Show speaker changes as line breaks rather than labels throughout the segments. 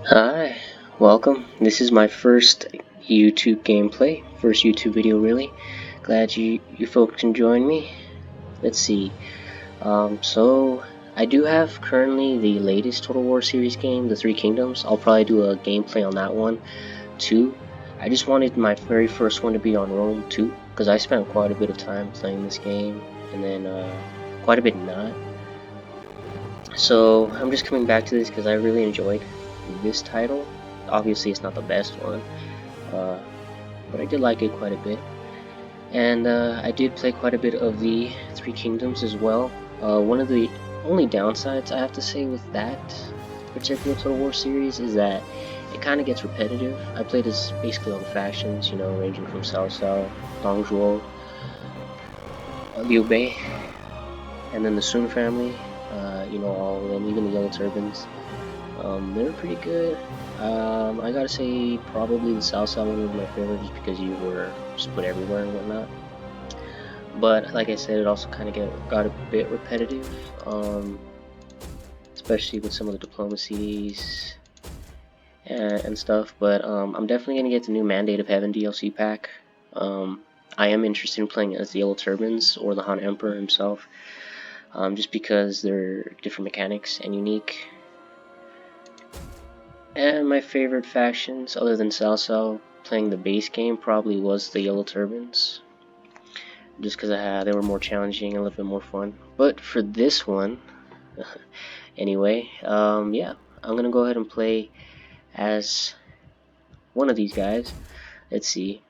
Hi, welcome. This is my first YouTube gameplay, first YouTube video really. Glad you folks can join me. Let's see. So I do have currently the latest Total War series game, the Three Kingdoms. I'll probably do a gameplay on that one too. I just wanted my very first one to be on Rome too, because I spent quite a bit of time playing this game, and then quite a bit not. So I'm just coming back to this because I really enjoyed this title. Obviously, it's not the best one, but I did like it quite a bit. And I did play quite a bit of the Three Kingdoms as well. One of the only downsides I have to say with that particular Total War series is that it kind of gets repetitive. I played as basically all the factions, you know, ranging from Cao Cao, Dongzhuo, Liu Bei, and then the Sun family. You know, all of them, even the Yellow Turbans. They were pretty good. I gotta say, probably the Cao Cao one was my favorite just because you were split everywhere and whatnot. But like I said, it also kind of got a bit repetitive, especially with some of the diplomacies and stuff. But I'm definitely gonna get the new Mandate of Heaven DLC pack. I am interested in playing as the Yellow Turbans or the Han Emperor himself, just because they're different mechanics and unique. And my favorite factions, other than Cao Cao, playing the base game probably was the Yellow Turbans. Just because they were more challenging and a little bit more fun. But for this one, anyway, yeah, I'm going to go ahead and play as one of these guys. Let's see.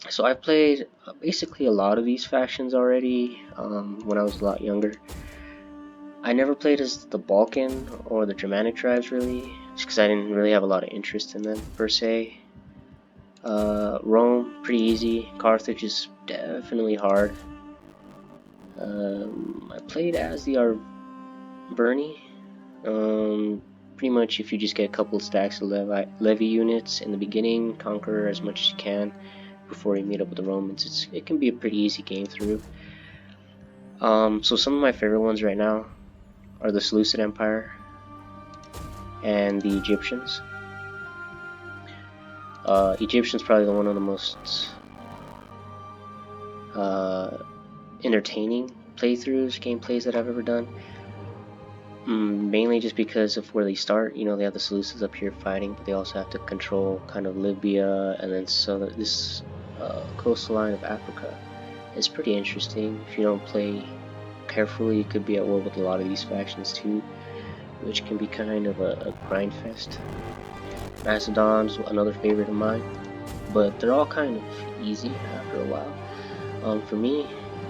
So I've played basically a lot of these factions already when I was a lot younger. I never played as the Balkan or the Germanic tribes really, just because I didn't really have a lot of interest in them per se. Rome, pretty easy. Carthage is definitely hard. I played as the Arverni. Pretty much if you just get a couple of stacks of levy units in the beginning, conquer as much as you can before you meet up with the Romans. It can be a pretty easy game through. So some of my favorite ones right now are the Seleucid Empire and the Egyptians. Egyptians probably one of the most entertaining gameplays that I've ever done. Mainly just because of where they start. You know, they have the Seleucids up here fighting, but they also have to control kind of Libya, and then so that this coastal line of Africa is pretty interesting. If you don't play carefully, you could be at war with a lot of these factions too, which can be kind of a grind fest. Macedon's another favorite of mine, but they're all kind of easy after a while. For me,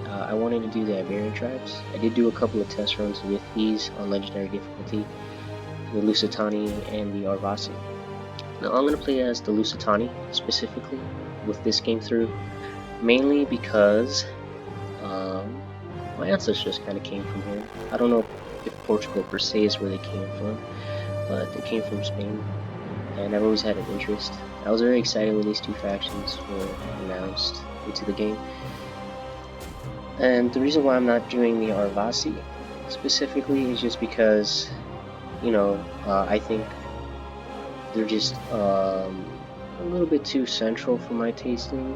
I wanted to do the Iberian tribes. I did do a couple of test runs with these on legendary difficulty, the Lusitani and the Arvasi. Now I'm going to play as the Lusitani specifically with this game through, mainly because my ancestors kind of came from here. I don't know if Portugal per se is where they came from, but they came from Spain, and I've always had an interest. I was very excited when these two factions were announced into the game. And the reason why I'm not doing the Arvasi specifically is just because, you know, I think they're just a little bit too central for my tasting,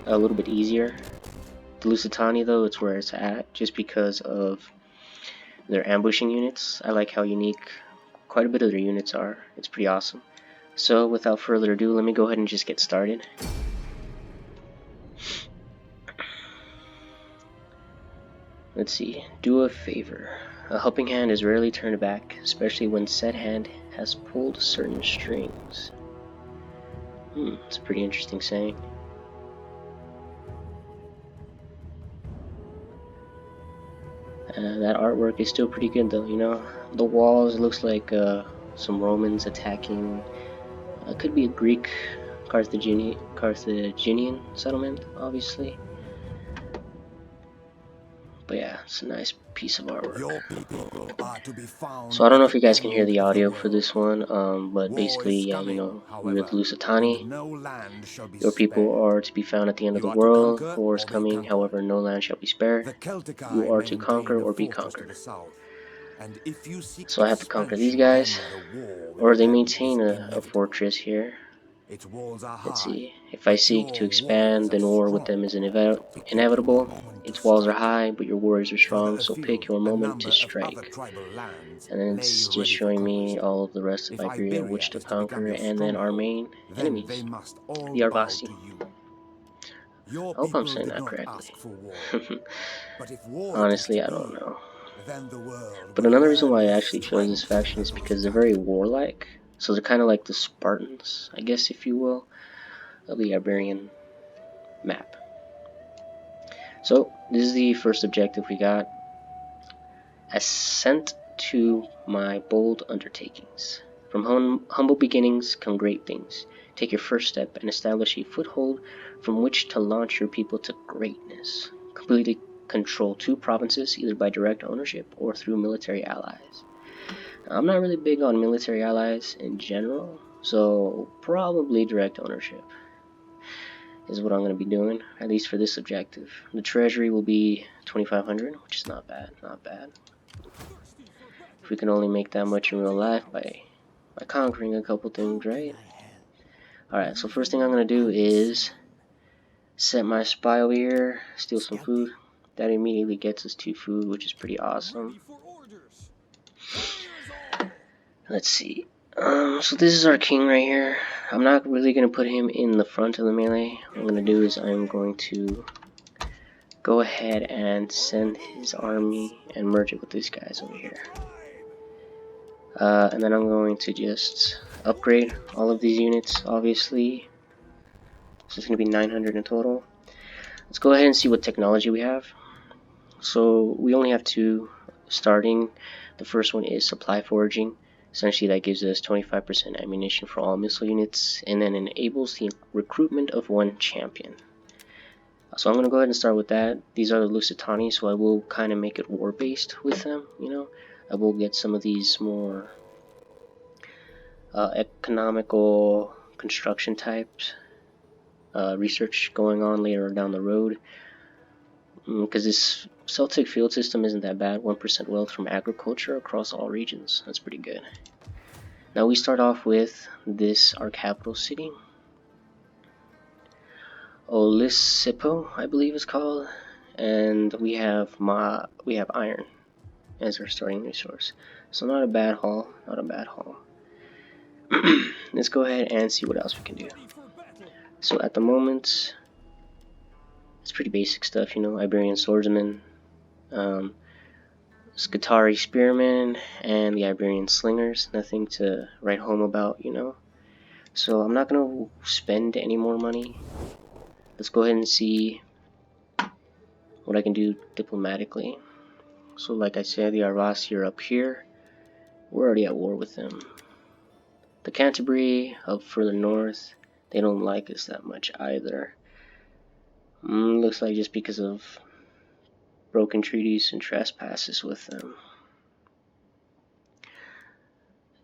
a little bit easier. The Lusitani though, it's where it's at, just because of their ambushing units. I like how unique quite a bit of their units are. It's pretty awesome. So without further ado, let me go ahead and just get started. Let's see, do a favor. A helping hand is rarely turned back, especially when said hand has pulled certain strings. It's a pretty interesting saying. That artwork is still pretty good though, you know. The walls looks like some Romans attacking. Could be a Greek Carthaginian settlement, obviously. But yeah, it's a nice piece of artwork. So I don't know if you guys can hear the audio for this one, but basically, yeah, you know, we're the Lusitani. Your people are to be found at the end of the world. War is coming, however, no land shall be spared. You are to conquer or be conquered.
And if you seek
So I have to conquer these
expansion,
guys,
then the war
or
will
they
then
maintain
be
a
inevitable.
fortress here.
Its walls are
Let's
high,
see. If I
but
seek to
your warriors
expand,
are
then war with
strong.
them is
Pick your
inevitable.
moment to
Its walls are
strike.
high, but your warriors are
Further
strong, so pick
afield,
your
a
moment to
number of other
strike.
tribal lands
And then
lay
it's just
ready for
showing me
conquest.
all of the rest of
If
Iberia,
Iberia
which to
is to become
conquer,
your
and then our
stronghold,
main
then they
enemies,
must all
the
bow
Arvasi.
to you. Your
I hope I'm
people
saying
did
that
not
correctly.
ask for war, but if war it is to
Honestly, I don't
be,
know.
then the world
But
will
another reason
learn
why I
the
actually chose this
strength
faction is
of
because they're
Lusitania.
very warlike. So they're kind of like the Spartans, I guess, if you will, of the Iberian map. So this is the first objective we got. Ascent to my bold undertakings. From humble beginnings come great things. Take your first step and establish a foothold from which to launch your people to greatness. Completely control 2 provinces, either by direct ownership or through military allies. Now, I'm not really big on military allies in general, so probably direct ownership is what I'm going to be doing, at least for this objective. The treasury will be 2,500, which is not bad, not bad. If we can only make that much in real life by conquering a couple things, right? Alright, so first thing I'm going to do is set my spy over here, steal some food. That immediately gets us 2 food, which is pretty awesome. Let's see. So this is our king right here. I'm not really going to put him in the front of the melee. What I'm going to do is I'm going to go ahead and send his army and merge it with these guys over here. And then I'm going to just upgrade all of these units, obviously. So it's going to be 900 in total. Let's go ahead and see what technology we have. So we only have 2 starting. The first one is supply foraging. Essentially that gives us 25% ammunition for all missile units, and then enables the recruitment of 1 champion. So I'm going to go ahead and start with that. These are the Lusitani, so I will kind of make it war based with them, you know. I will get some of these more economical construction types research going on later down the road, because this Celtic field system isn't that bad. 1% wealth from agriculture across all regions. That's pretty good. Now we start off with this, our capital city, Olisipo, I believe it's called, and we have iron as our starting resource. So not a bad haul, not a bad haul. Let's go ahead and see what else we can do. So at the moment, it's pretty basic stuff, you know, Iberian swordsman, Scutari spearmen, and the Iberian slingers. Nothing to write home about, you know. So I'm not gonna spend any more money. Let's go ahead and see what I can do diplomatically. So like I said, the Arvasi are up here. We're already at war with them. The Canterbury up further north, they don't like us that much either. Looks like just because of broken treaties and trespasses with them.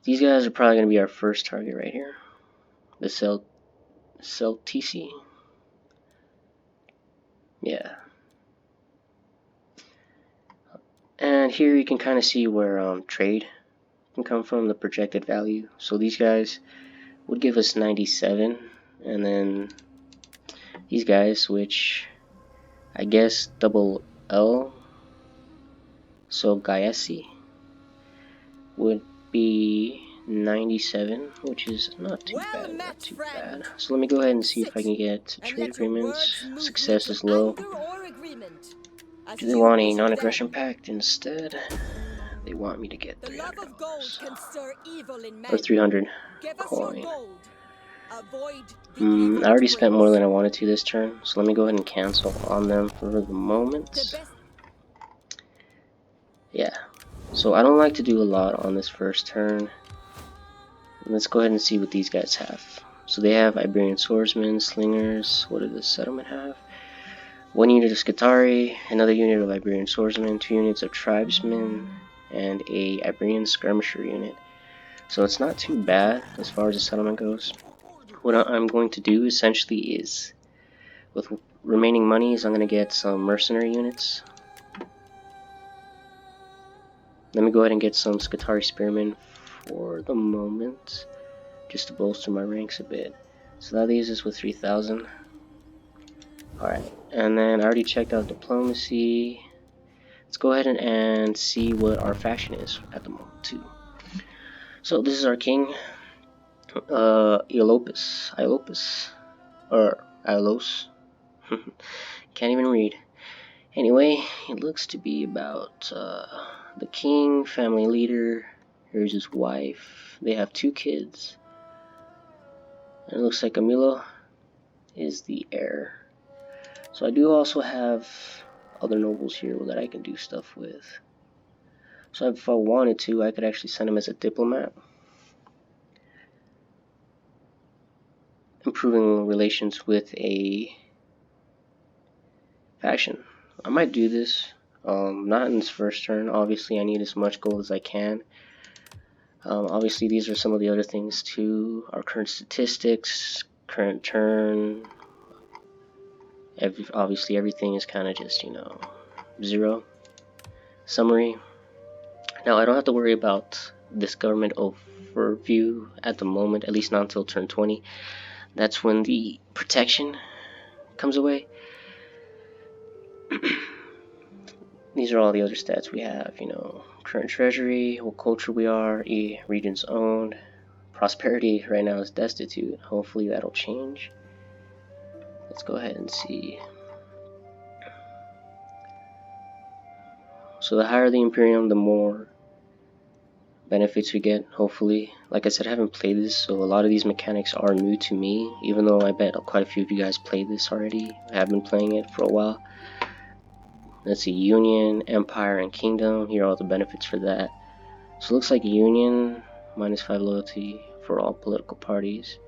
These guys are probably going to be our first target right here. The Celtici. Yeah. And here you can kind of see where trade can come from, the projected value. So these guys would give us 97, and then these guys, which I guess double L, so Gaesi, would be 97, which is not too
Well
bad, not
met,
too bad.
friend.
So let me go ahead and see if I
Sit,
can get
and
trade
let your
agreements.
words move me
Success
to
is low.
anger or agreement, as
Do they
you
want a
wish
non-aggression
then.
pact instead? They want me to get
The love of gold
$300
can stir evil in
or
men.
300
Give us your
coin.
gold. Avoid the
I
evil
already
it
spent more
brings.
than I wanted to this turn, so let me go ahead and cancel on them for the
The
moment.
best.
Yeah, so I don't like to do a lot on this first turn. Let's go ahead and see what these guys have. So they have Iberian swordsmen, slingers. What does this settlement have? 1 unit of Scutari, another unit of Iberian swordsmen, 2 units of tribesmen, and a Iberian skirmisher unit. So it's not too bad as far as the settlement goes. What I'm going to do essentially is, with remaining monies, I'm going to get some mercenary units. Let me go ahead and get some Scutari Spearmen for the moment, just to bolster my ranks a bit. So that leaves us with 3,000. Alright, and then I already checked out diplomacy. Let's go ahead and see what our faction is at the moment too. So this is our king, Iolopus, or Iolos. Can't even read. Anyway, it looks to be about the king, family leader. Here's his wife. They have 2 kids. And it looks like Camilo is the heir. So I do also have other nobles here that I can do stuff with. So if I wanted to, I could actually send him as a diplomat, improving relations with a faction. I might do this, not in this first turn. Obviously I need as much gold as I can. Obviously these are some of the other things too. Our current statistics, current turn. Obviously everything is kind of just, 0. Summary. Now I don't have to worry about this government overview at the moment, at least not until turn 20. That's when the protection comes away. These are all the other stats we have, current treasury, what culture we are, regions owned. Prosperity right now is destitute. Hopefully that'll change. Let's go ahead and see. So the higher the Imperium, the more benefits we get, hopefully. Like I said, I haven't played this, so a lot of these mechanics are new to me, even though I bet quite a few of you guys played this already. I have been playing it for a while. Let's see, Union, Empire, and Kingdom. Here are all the benefits for that. So it looks like Union, -5 loyalty for all political parties.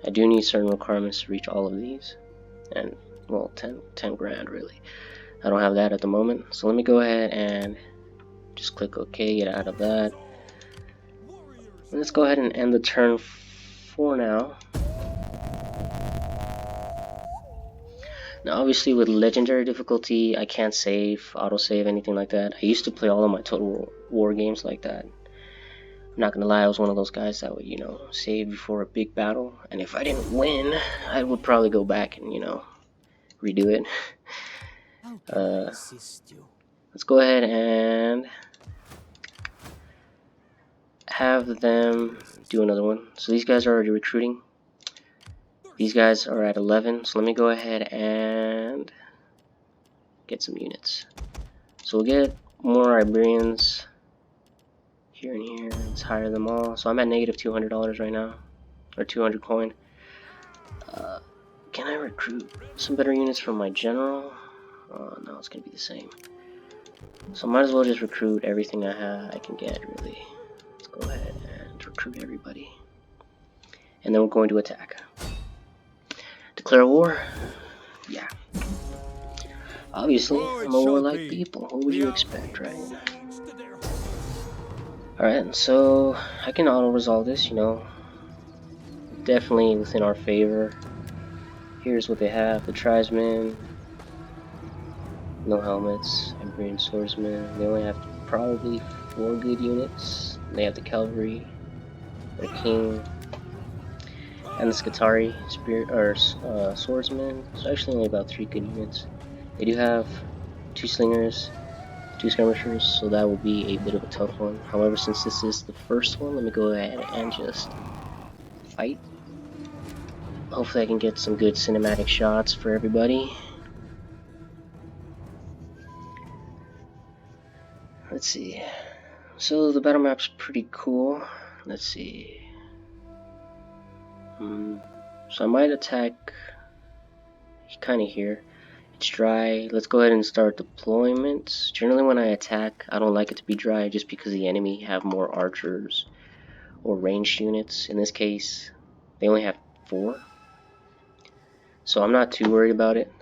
I do need certain requirements to reach all of these. And, well, 10 grand really. I don't have that at the moment. So let me go ahead and just click OK, get out of that. And let's go ahead and end the turn for now. Now obviously with legendary difficulty, I can't save, autosave, anything like that. I used to play all of my Total War games like that. I'm not gonna lie, I was one of those guys that would, save before a big battle. And if I didn't win, I would probably go back and, redo it. Let's go ahead and have them do another one. So these guys are already recruiting. These guys are at 11, so let me go ahead and get some units. So we'll get more Iberians here and here. Let's hire them all. So I'm at negative $200 right now, or 200 coin. Can I recruit some better units from my general? No, it's gonna be the same. So I might as well just recruit everything I can get, really. Let's go ahead and recruit everybody. And then we're going to attack. Declare war? Yeah. Obviously, I'm a warlike people. What would you expect, right? Alright, so I can auto-resolve this, Definitely within our favor. Here's what they have. The tribesmen. No helmets. Iberian swordsmen. They only have probably 4 good units. They have the cavalry. The king. And the Scutari swordsmen. So actually only about 3 good units. They do have 2 slingers, 2 skirmishers, so that will be a bit of a tough one. However, since this is the first one, let me go ahead and just fight. Hopefully I can get some good cinematic shots for everybody. Let's see. So the battle map's pretty cool. Let's see. So I might attack kind of here. It's dry. Let's go ahead and start deployments. Generally when I attack, I don't like it to be dry just because the enemy have more archers or ranged units. In this case, they only have 4. So I'm not too worried about it.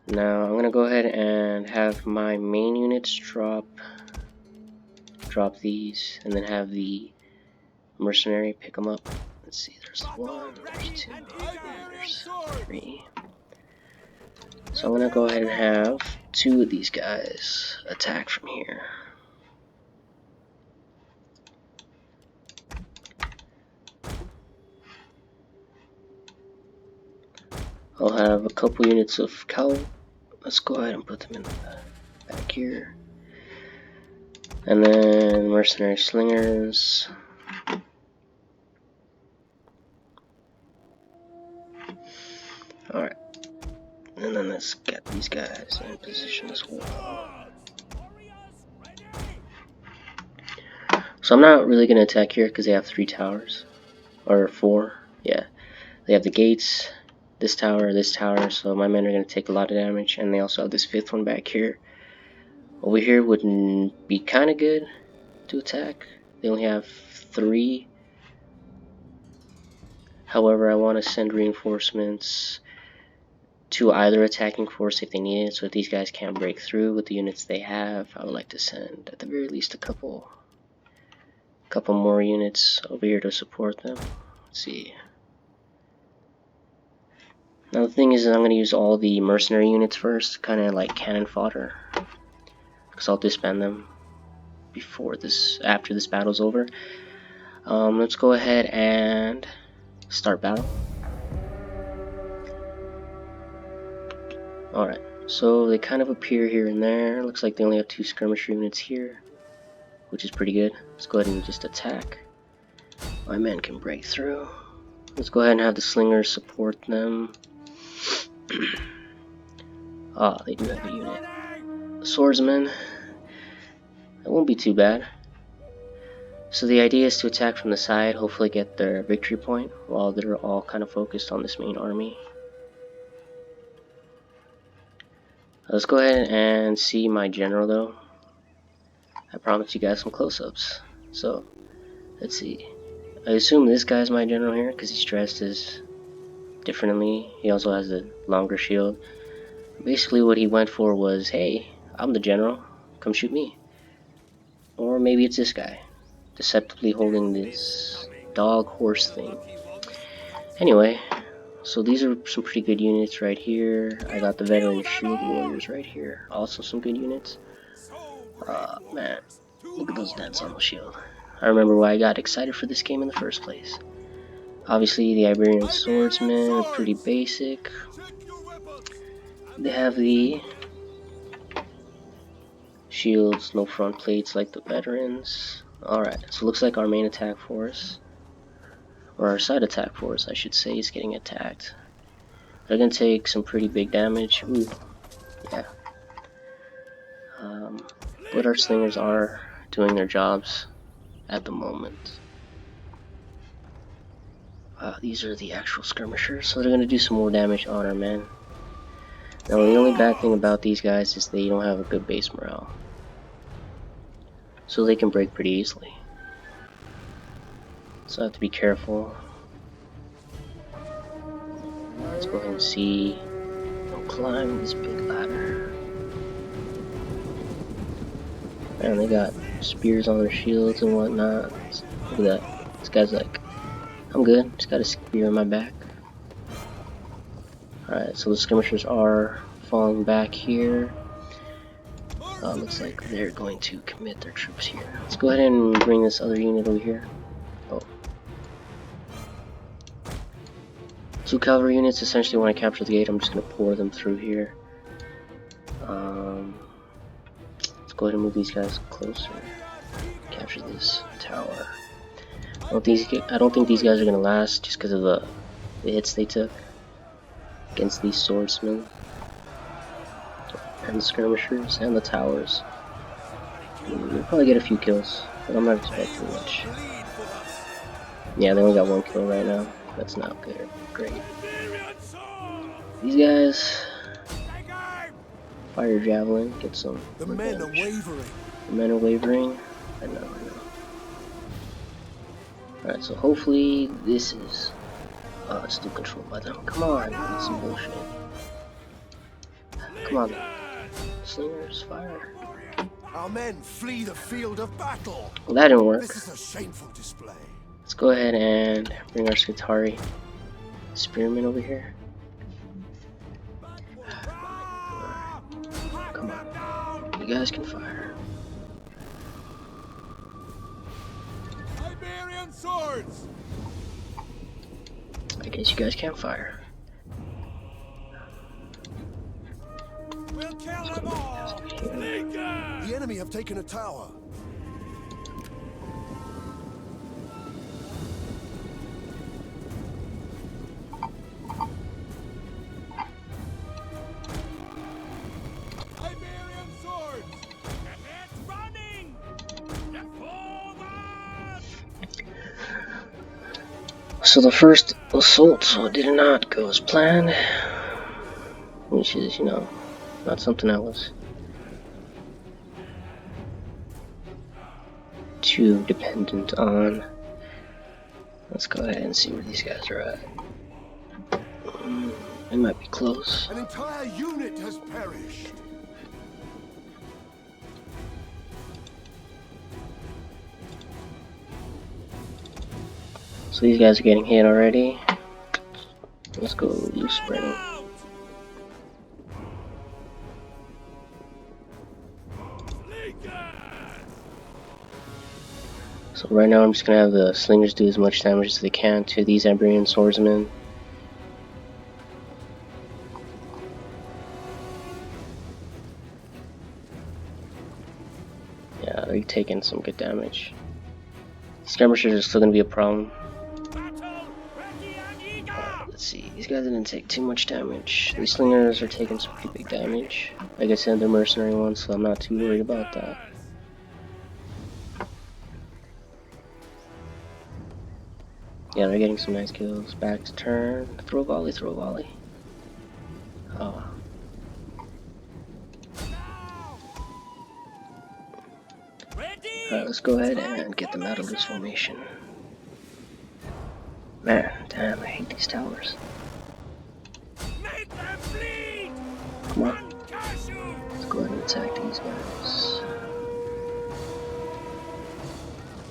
Now I'm gonna go ahead and have my main units drop these, and then have the mercenary pick them up. Let's see, there's 1, there's 2, there's 3. So I'm gonna go ahead and have two of these guys attack from here. I'll have a couple units of cavalry. Let's go ahead and put them in the back here. And then mercenary slingers. Alright. And then let's get these guys in position as well. So I'm not really going to attack here because they have 3 towers. Or 4. Yeah. They have the gates, this tower, so my men are going to take a lot of damage. And they also have this 5th one back here. Over here wouldn't be kind of good to attack. They only have 3. However, I want to send reinforcements to either attacking force if they need it. So if these guys can't break through with the units they have, I would like to send at the very least a couple more units over here to support them. Let's see. Now the thing is, I'm going to use all the mercenary units first, kind of like cannon fodder, because I'll disband them after this battle's over. Let's go ahead and start battle. Alright, so they kind of appear here and there. Looks like they only have 2 skirmisher units here, which is pretty good. Let's go ahead and just attack. My men can break through. Let's go ahead and have the slingers support them. They do have a unit. Swordsman. That won't be too bad. So the idea is to attack from the side, hopefully get their victory point, while they're all kind of focused on this main army. Let's go ahead and see my general though. I promised you guys some close-ups. So, let's see. I assume this guy's my general here, because he's dressed as different than me. He also has a longer shield. Basically what he went for was, hey, I'm the general, come shoot me. Or maybe it's this guy, deceptively holding this dog horse thing. Anyway, so these are some pretty good units right here. I got the veteran shield warriors right here, also some good units. Man, look at those dents on the shield. I remember why I got excited for this game in the first place. Obviously the Iberian swordsmen are pretty basic. They have the shields, no front plates like the veterans. Alright, so it looks like our main attack force, or our side attack force I should say, is getting attacked. They're gonna take some pretty big damage. Ooh, yeah. But our slingers are doing their jobs at the moment. These are the actual skirmishers, so they're gonna do some more damage on our men. Now the only bad thing about these guys is they don't have a good base morale, so they can break pretty easily. So I have to be careful. Let's go ahead and see. I'll climb this big ladder. Man, they got spears on their shields and whatnot. Look at that. This guy's like, I'm good, just got a spear in my back. Alright, so the skirmishers are falling back here. Looks like they're going to commit their troops here. Let's go ahead and bring this other unit over here. Oh. 2 cavalry units. Essentially when I capture the gate, I'm just going to pour them through here. Let's go ahead and move these guys closer. Capture this tower. I don't think these guys are going to last just because of the hits they took against these swordsmen and the skirmishers and the towers. We'll probably get a few kills, but I'm not expecting much. Yeah, they only got 1 kill right now. That's not good. Great. These guys fire javelin, get some.
The men are wavering.
The men are wavering. I know. Alright, so hopefully this is still controlled by them. Come on, that's some bullshit. Come on, slingers, fire.
Our men flee the field of battle.
Well, that didn't work.
This is a shameful display.
Let's go ahead and bring our Scutari spearmen over here. Come guys can fire.
Iberian swords!
I guess you guys can't fire.
We'll kill them all! The enemy have taken a tower. Iberian swords! It's running!
So the first assault did not go as planned, which is, you know, not something I was too dependent on. Let's go ahead and see where these guys are at. They might be close.
An entire unit has perished.
So these guys are getting hit already. Let's go loose spreading. So right now I'm just gonna have the slingers do as much damage as they can to these Iberian swordsmen. Yeah, they're taking some good damage. Skirmishers are still gonna be a problem. Let's see, these guys didn't take too much damage. These slingers are taking some pretty big damage. Like I said, they're mercenary ones, so I'm not too worried about that. Yeah, they're getting some nice kills. Back to turn. Throw a volley, throw a volley. Oh. Alright, let's go ahead and get them out of this formation. Man, damn, I hate these towers. Come on. Let's go ahead and attack these guys.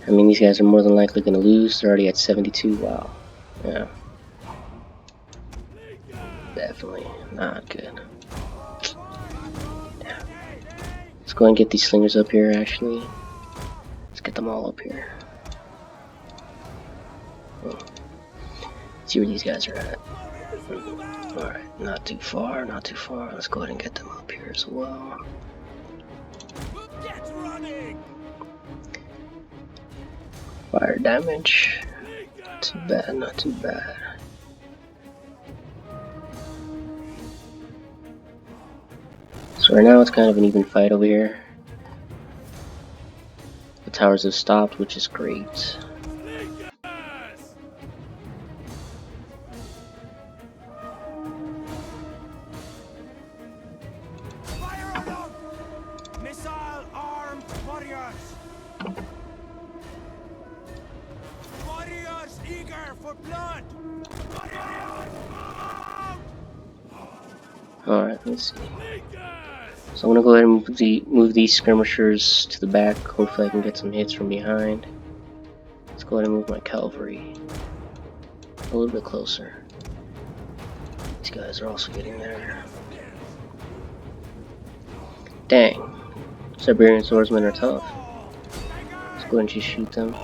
I mean, these guys are more than likely going to lose. They're already at 72. Wow. Yeah. Definitely not good. Yeah. Let's go ahead and get these slingers up here, actually. Let's get them all up here. See where these guys are at. Alright, not too far, not too far. Let's go ahead and get them up here as well. Fire damage. Not too bad, not too bad. So right now it's kind of an even fight over here. The towers have stopped, which is great. Alright, let's see. So I'm gonna go ahead and move these skirmishers to the back. Hopefully I can get some hits from behind. Let's go ahead and move my cavalry a little bit closer. These guys are also getting there. Dang. Siberian swordsmen are tough. Let's go ahead and just shoot them.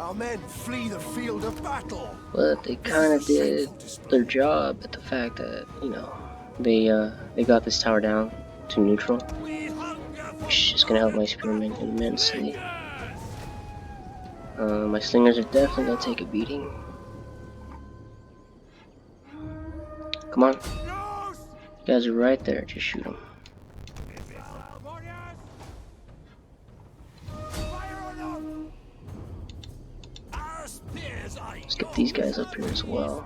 Our men flee the field of battle.
But they kind of did their job at the fact that, you know, they got this tower down to neutral, which is gonna help my spearmen immensely. My slingers are definitely gonna take a beating. Come on, you guys are right there. Just shoot them. Let's get these guys up here as well.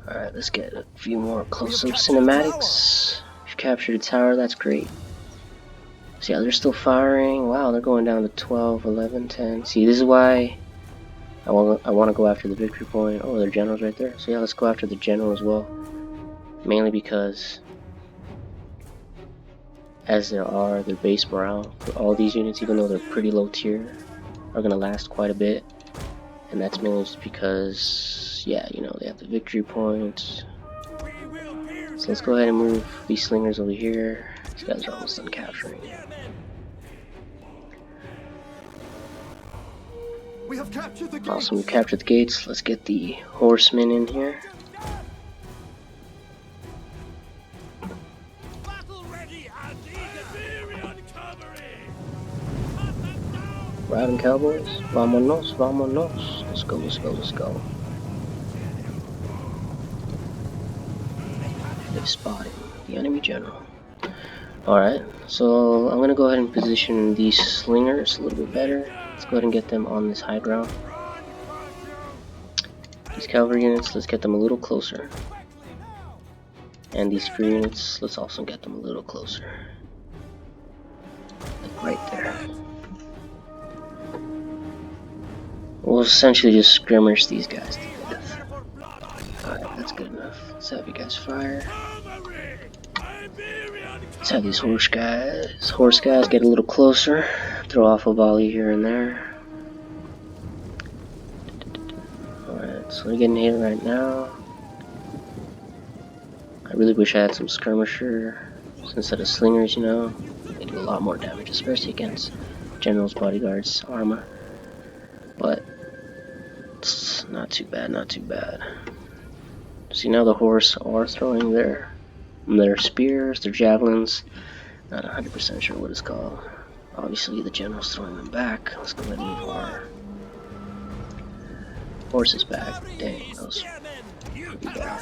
Alright, let's get a few more close-up cinematics. We've captured a tower, that's great. So yeah, they're still firing. Wow, they're going down to 12, 11, 10. See, this is why I want to go after the victory point. Oh, their general's right there. So yeah, let's go after the general as well. Mainly because, as there are, their base morale for all these units, even though they're pretty low tier, are going to last quite a bit. And that's mainly just because, yeah, you know, they have the victory point. So let's go ahead and move these slingers over here. These guys are almost done capturing.
We have captured the gates.
Awesome, we captured the gates. Let's get the horsemen in here. Riding cowboys. Vámonos, vámonos. Let's go, let's go, let's go. They've spotted the enemy general. Alright, so I'm gonna go ahead and position these slingers a little bit better. Let's go ahead and get them on this high ground. These cavalry units, let's get them a little closer. And these spear units, let's also get them a little closer. Like right there. We'll essentially just skirmish these guys to death. Alright, that's good enough. Let's have you guys fire. Let's have these horse guys get a little closer. Throw off a volley here and there. Alright, so we're getting hit right now. I really wish I had some skirmisher instead of slingers, you know. They do a lot more damage, especially against general's bodyguards armor. But it's not too bad, not too bad. See, now the horse are throwing their spears, their javelins. Not 100% sure what it's called. Obviously the general's throwing them back. Let's go ahead and move our horses back. Dang, that was pretty bad.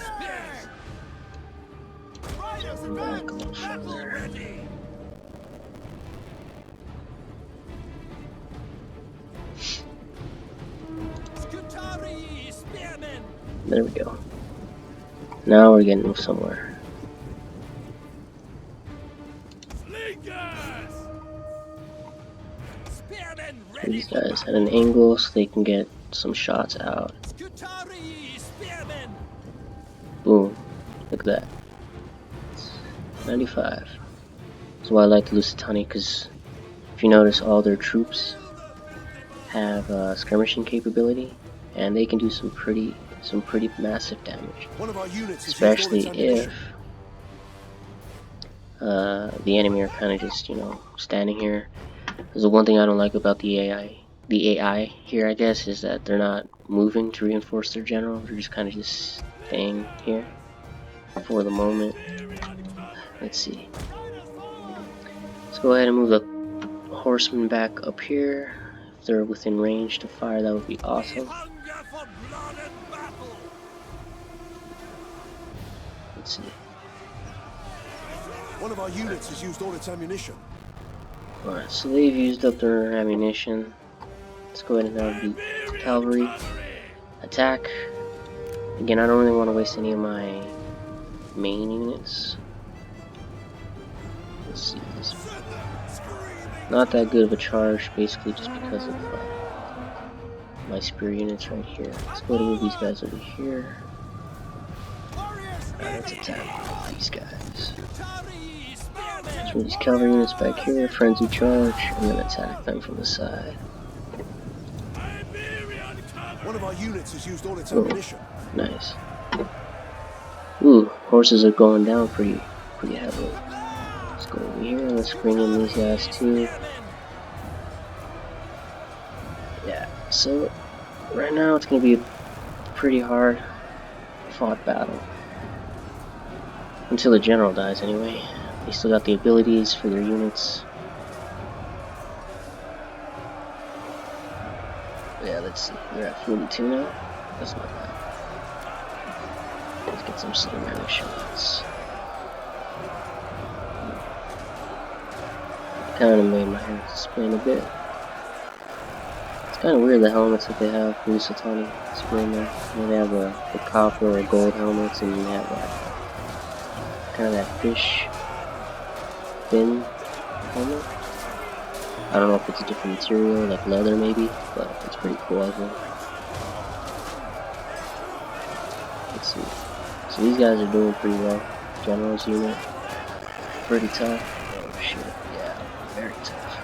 Back a little further. There we go. Now we're getting somewhere. These guys at an angle so they can get some shots out. Boom. Look at that. 95. That's why I like the Lusitania, because if you notice, all their troops have skirmishing capability, and they can do some pretty massive damage. Especially if the enemy are kind of just, you know, standing here. There's the one thing I don't like about the AI. The AI here, I guess, is that they're not moving to reinforce their general. They're just kind of just staying here for the moment. Let's see. Let's go ahead and move the horsemen back up here. If they're within range to fire, that would be awesome. Let's see.
One of our units has used all its ammunition.
Alright, so they've used up their ammunition. Let's go ahead and have the cavalry attack. Again, I don't really want to waste any of my main units. Let's see this. Not that good of a charge, basically just because of my spear units right here. Let's go ahead and move these guys over here. Let's attack these guys. Let's move these cavalry units back here, frenzy charge, and then attack them from the side.
One of our units has used all its ammunition.
Nice. Ooh, horses are going down pretty heavily. Let's go over here, let's bring in these guys too. Yeah, so right now it's gonna be a pretty hard fought battle. Until the general dies anyway. They still got the abilities for their units. Yeah, let's see. They're at 42 now. That's not bad. Let's get some cinematic shots. Kind of made my hair spin a bit. It's kind of weird the helmets that they have for Lusitania spin there. You know, they have the copper or gold helmets, and you have that kind of that fish fin helmet. I don't know if it's a different material, like leather maybe, but it's pretty cool, I think. Let's see. So these guys are doing pretty well. General's unit, pretty tough. Oh shit, yeah, very tough.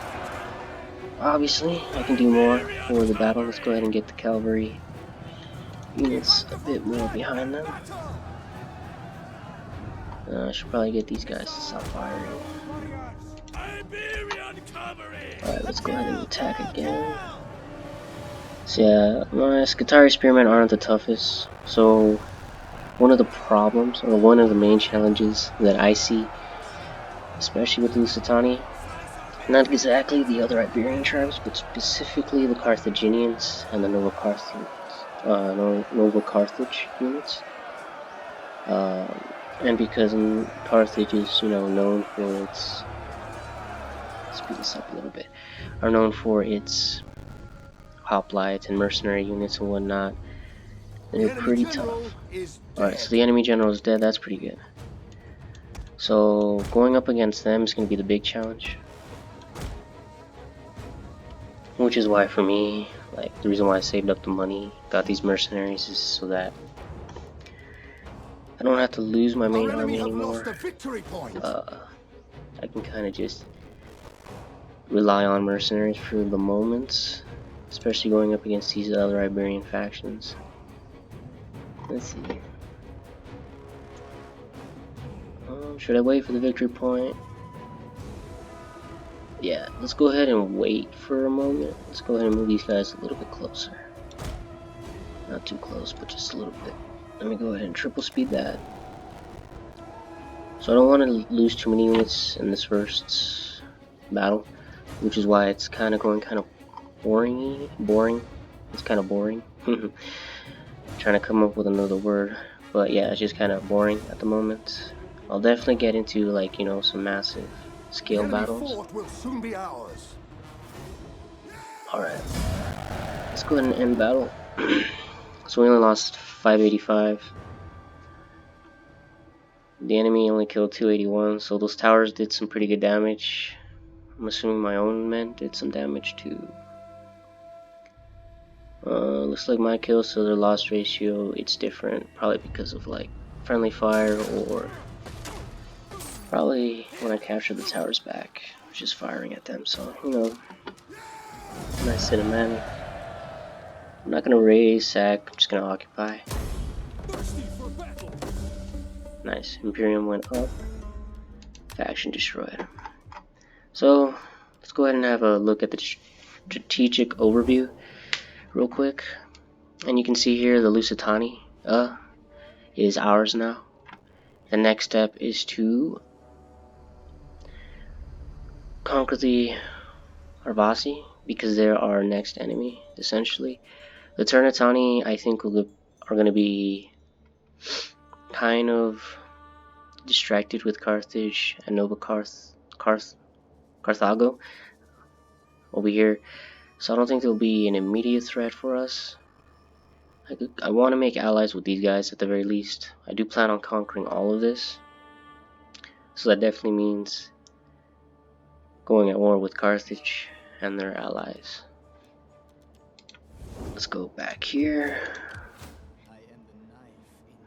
Obviously, I can do more for the battle. Let's go ahead and get the cavalry units a bit more behind them. I should probably get these guys to stop firing. Alright, let's go ahead and attack again. So yeah, my Skitarii Spearmen aren't the toughest, so one of the problems, or one of the main challenges that I see, especially with the Lusitania, not exactly the other Iberian tribes, but specifically the Carthaginians and the Nova Carthage units. And because Carthage is, known for its, speed this up a little bit, are known for its hoplites and mercenary units and whatnot, they're pretty tough. Alright, so the enemy general is dead, that's pretty good. So going up against them is going to be the big challenge. Which is why for me, like, the reason why I saved up the money, got these mercenaries, is so that I don't have to lose my main army anymore. I can kind of just rely on mercenaries for the moment, especially going up against these other Iberian factions. Let's see. Should I wait for the victory point? Yeah, let's go ahead and wait for a moment. Let's go ahead and move these guys a little bit closer. Not too close, but just a little bit. Let me go ahead and triple speed that. So I don't want to lose too many units in this first battle, which is why it's kind of going kind of boring. It's kind of boring. Trying to come up with another word, but yeah, it's just kind of boring at the moment. I'll definitely get into, like, some massive scale battles. Alright, let's go ahead and end battle. So we only lost 585. The enemy only killed 281, so those towers did some pretty good damage. I'm assuming my own men did some damage too. Looks like my kills to their loss ratio, it's different, probably because of like friendly fire, or probably when I capture the towers back, just firing at them. So nice cinematic. I'm not gonna raise, sack, I'm just gonna occupy. Nice, Imperium went up, faction destroyed. So let's go ahead and have a look at the strategic overview real quick. And you can see here the Lusitania is ours now. The next step is to conquer the Arvasi, because they're our next enemy, essentially. The Ternatani, I think, are going to be kind of distracted with Carthage and Nova Carthago over here, so I don't think there'll be an immediate threat for us. I want to make allies with these guys at the very least. I do plan on conquering all of this, so that definitely means going at war with Carthage and their allies. Let's go back here,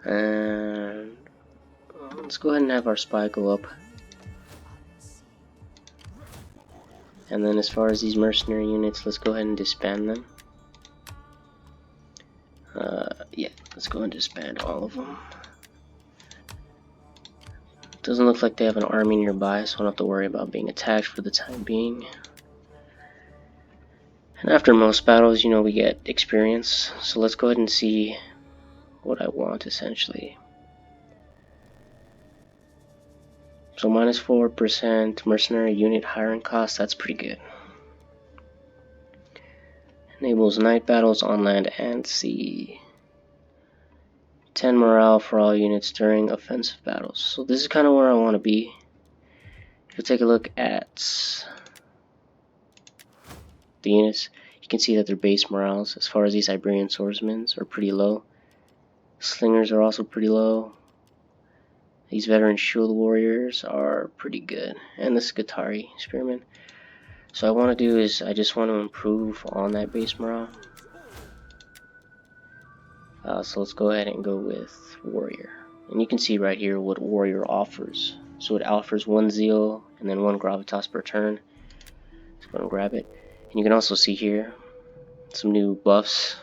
and let's go ahead and have our spy go up. And then as far as these mercenary units, let's go ahead and disband them. Yeah, let's go and disband all of them. Doesn't look like they have an army nearby, so I don't have to worry about being attacked for the time being. And after most battles, we get experience. So let's go ahead and see what I want, essentially. So minus 4% mercenary unit hiring cost, that's pretty good. Enables night battles on land and sea. 10 morale for all units during offensive battles. So this is kind of where I want to be. If you take a look at the units, you can see that their base morales, as far as these Iberian swordsmen, are pretty low. Slingers are also pretty low. These veteran shield warriors are pretty good, and the Skitarii Spearmen. So what I want to do is I just want to improve on that base morale. So let's go ahead and go with warrior, and you can see right here what warrior offers. So it offers 1 zeal and then 1 gravitas per turn. Let's go and grab it, and you can also see here some new buffs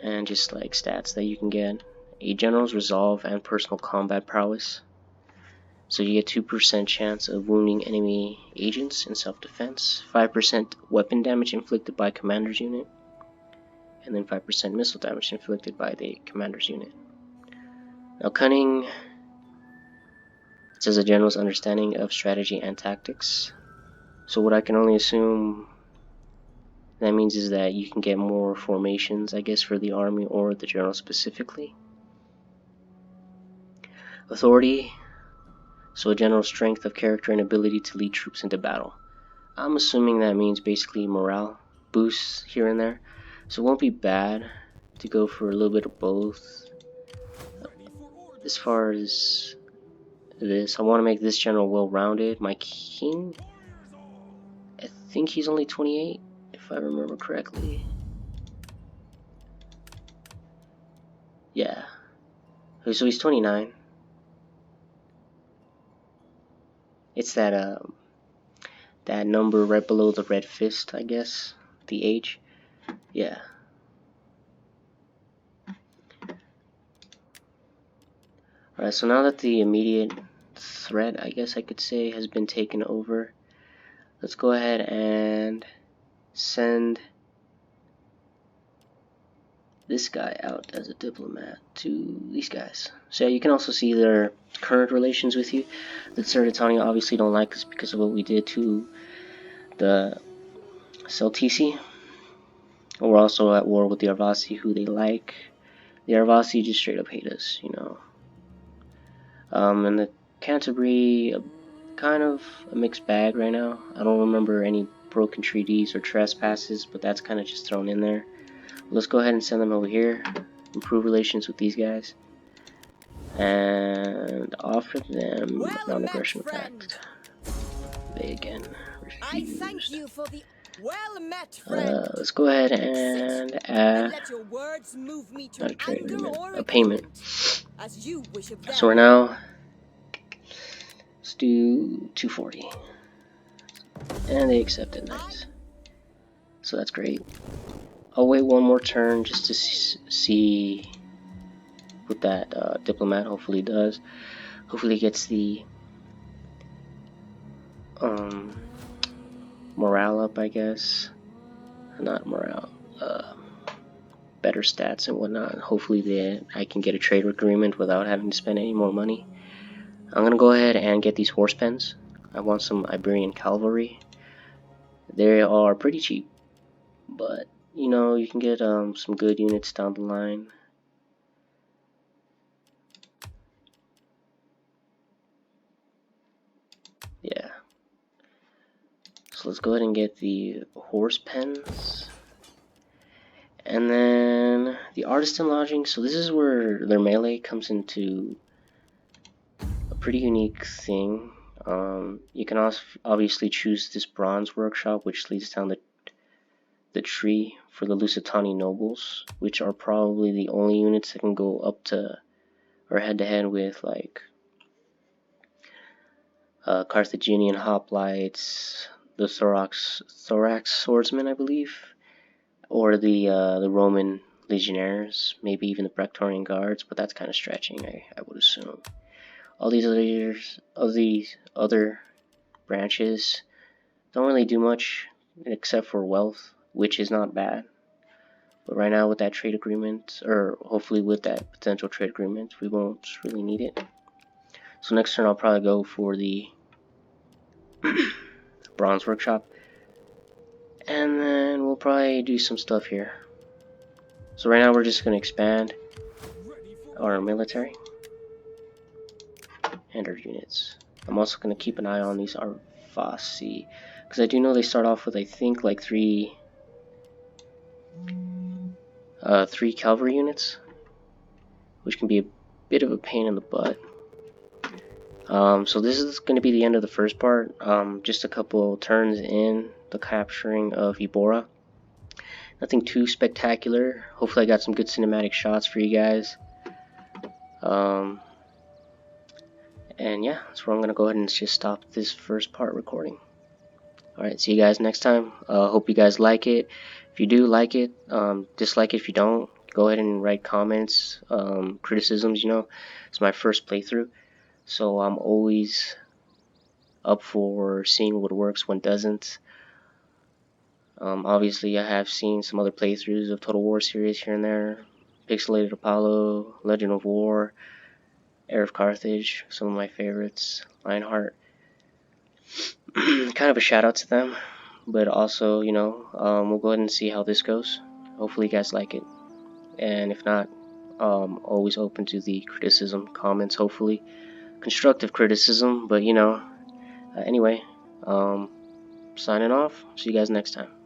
and just like stats that you can get. A general's resolve and personal combat prowess. So you get 2% chance of wounding enemy agents in self-defense, 5% weapon damage inflicted by commander's unit, and then 5% missile damage inflicted by the commander's unit. Now cunning, it says a general's understanding of strategy and tactics. So what I can only assume that means is that you can get more formations, I guess, for the army or the general specifically. Authority, so a general's strength of character and ability to lead troops into battle. I'm assuming that means basically morale boosts here and there. So it won't be bad to go for a little bit of both. As far as this, I want to make this general well-rounded. My king, I think he's only 28, if I remember correctly. Yeah. So he's 29. It's that that number right below the red fist, I guess. The age. Yeah. Alright, so now that the immediate threat, I guess I could say, has been taken over, let's go ahead and send this guy out as a diplomat to these guys. So yeah, you can also see their current relations with you. The Lusitania obviously don't like us because of what we did to the Celtici. We're also at war with the Arvasi, who they like. The Arvasi just straight up hate us, you know. And the Canterbury, kind of a mixed bag right now. I don't remember any broken treaties or trespasses, but that's kind of just thrown in there. Let's go ahead and send them over here, improve relations with these guys, and offer them non-aggression pact. They again refused.
I thank you for the well-met friend.
Let's go ahead and add
Let your words move me to
not a trade
anger
agreement,
or
a payment.
as you wish of them.
So we're now, let's do 240, and they accepted. Nice. So that's great. I'll wait one more turn just to see what that diplomat hopefully does. Hopefully he gets the morale up, I guess. Not morale, better stats and whatnot. Hopefully I can get a trade agreement without having to spend any more money. I'm gonna go ahead and get these horse pens. I want some Iberian cavalry. They are pretty cheap, but you know, you can get some good units down the line. Yeah. So let's go ahead and get the horse pens. And then the artisan lodging. So this is where their melee comes into a pretty unique thing. You can also obviously choose this bronze workshop, which leads down the tree for the Lusitania nobles, which are probably the only units that can go up to or head to head with like Carthaginian hoplites, the thorax swordsmen, I believe, or the Roman legionnaires, maybe even the Praetorian guards, but that's kind of stretching, I would assume. All these other branches don't really do much except for wealth, which is not bad. But right now with that trade agreement, or hopefully with that potential trade agreement, we won't really need it. So next turn I'll probably go for the bronze workshop, and then we'll probably do some stuff here. So right now we're just going to expand our military and our units. I'm also going to keep an eye on these Arvasi, because I do know they start off with, I think, like three cavalry units, which can be a bit of a pain in the butt. So this is going to be the end of the first part. Just a couple turns in the capturing of Ibora. Nothing too spectacular. Hopefully I got some good cinematic shots for you guys. And yeah, that's where I'm going to go ahead and just stop this first part recording. Alright, see you guys next time. Hope you guys like it. If you do like it, dislike it if you don't. Go ahead and write comments, criticisms, you know. It's my first playthrough. so I'm always up for seeing what works, what doesn't. Obviously, I have seen some other playthroughs of Total War series here and there. Pixelated Apollo, Legend of War, Heir of Carthage, some of my favorites. Lionheart. Kind of a shout out to them, but also, you know, we'll go ahead and see how this goes. Hopefully, you guys like it, and if not, always open to the criticism, comments, hopefully constructive criticism. But you know, anyway, signing off. See you guys next time.